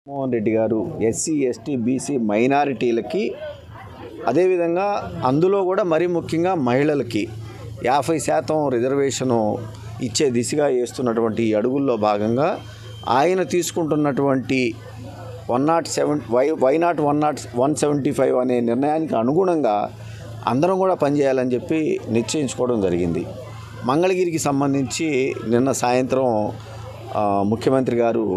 మోహన్ రెడ్డి గారు SC ST BC మైనారిటీలకి అదేవిధంగా అందులో కూడా మరీ ముఖ్యంగా మహిళలకి 50% రిజర్వేషను ఇచ్చే దిశగా వేస్తున్నటువంటి అడుగుల్లో భాగంగా ఆయన తీసుకుంటున్నటువంటి 175 అనే నిర్ణయానికి అనుగుణంగా అందరం కూడా పనిచేయాలని చెప్పి నిశ్చయించుకోవడం జరిగింది. మంగళగిరికి సంబంధించి నిన్న సాయంత్రం ముఖ్యమంత్రి గారు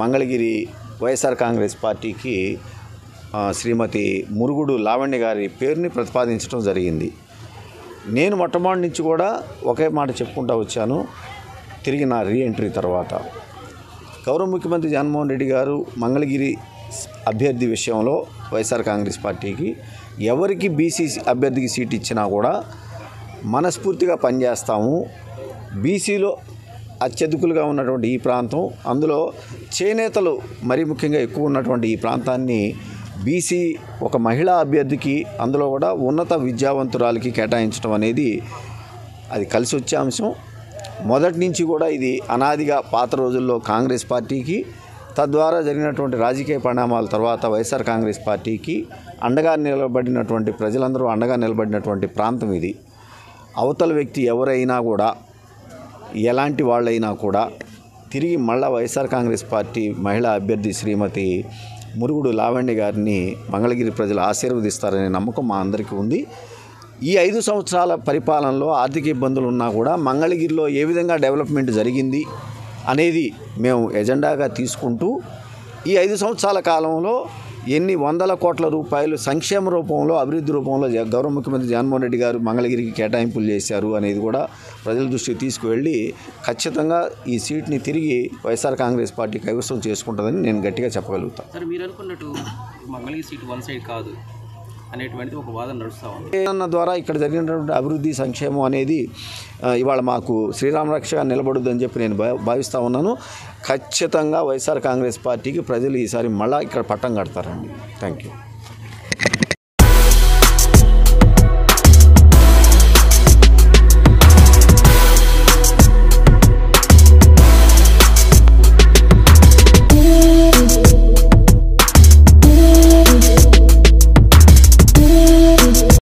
మంగళగిరి వైఎస్ఆర్ కాంగ్రెస్ పార్టీకి శ్రీమతి మురుగుడు లావణ్య గారి పేరుని ప్రతిపాదించడం జరిగింది. నేను మొట్టమొదటి నుంచి కూడా ఒకే మాట చెప్పుకుంటూ వచ్చాను. తిరిగి నా రీఎంట్రీ తర్వాత గౌరవ ముఖ్యమంత్రి జగన్మోహన్ రెడ్డి గారు మంగళగిరి అభ్యర్థి విషయంలో వైఎస్ఆర్ కాంగ్రెస్ పార్టీకి ఎవరికి బీసీ అభ్యర్థికి సీట్ ఇచ్చినా కూడా మనస్ఫూర్తిగా పనిచేస్తాము. బీసీలో అత్యధికులుగా ఉన్నటువంటి ఈ ప్రాంతం, అందులో చేనేతలు మరీ ముఖ్యంగా ఎక్కువ ఉన్నటువంటి ఈ ప్రాంతాన్ని బీసీ ఒక మహిళా అభ్యర్థికి, అందులో కూడా ఉన్నత విద్యావంతురాలకి కేటాయించడం అనేది అది కలిసి వచ్చే అంశం. మొదటి నుంచి కూడా ఇది అనాదిగా పాత రోజుల్లో కాంగ్రెస్ పార్టీకి, తద్వారా జరిగినటువంటి రాజకీయ పరిణామాల తర్వాత వైఎస్ఆర్ కాంగ్రెస్ పార్టీకి అండగా నిలబడినటువంటి ప్రజలందరూ అండగా నిలబడినటువంటి ప్రాంతం ఇది. అవతల వ్యక్తి ఎవరైనా కూడా, ఎలాంటి వాళ్ళైనా కూడా తిరిగి మళ్ళా వైఎస్ఆర్ కాంగ్రెస్ పార్టీ మహిళా అభ్యర్థి శ్రీమతి మురుగుడు లావణ్య గారిని మంగళగిరి ప్రజలు ఆశీర్వదిస్తారనే నమ్మకం మా అందరికీ ఉంది. ఈ 5 సంవత్సరాల పరిపాలనలో ఆర్థిక ఇబ్బందులు ఉన్నా కూడా మంగళగిరిలో ఏ విధంగా డెవలప్మెంట్ జరిగింది అనేది మేము ఎజెండాగా తీసుకుంటూ ఈ 5 సంవత్సరాల కాలంలో ఎన్ని వందల కోట్ల రూపాయలు సంక్షేమ రూపంలో, అభివృద్ధి రూపంలో గౌరవ ముఖ్యమంత్రి జగన్మోహన్ రెడ్డి గారు మంగళగిరికి కేటాయింపులు చేశారు అనేది కూడా ప్రజల దృష్టికి తీసుకువెళ్ళి ఖచ్చితంగా ఈ సీట్ని తిరిగి వైఎస్ఆర్ కాంగ్రెస్ పార్టీ కైవసం చేసుకుంటుందని నేను గట్టిగా చెప్పగలుగుతాను. సార్, మీరు అనుకున్నట్టు మంగళగిరి సీట్ వన్ సైడ్ కాదు అనేటువంటిది ఒక వాదన నడుస్తూ ఉంది. అన్న ద్వారా ఇక్కడ జరిగినటువంటి అభివృద్ధి సంక్షేమం అనేది ఇవాళ మాకు శ్రీరామ రక్షగా నిలబడుద్దని చెప్పి నేను భావిస్తూ ఉన్నాను. ఖచ్చితంగా వైఎస్ఆర్ కాంగ్రెస్ పార్టీకి ప్రజలు ఈసారి మళ్ళీ ఇక్కడ పట్టం కడతారండి. Thank you.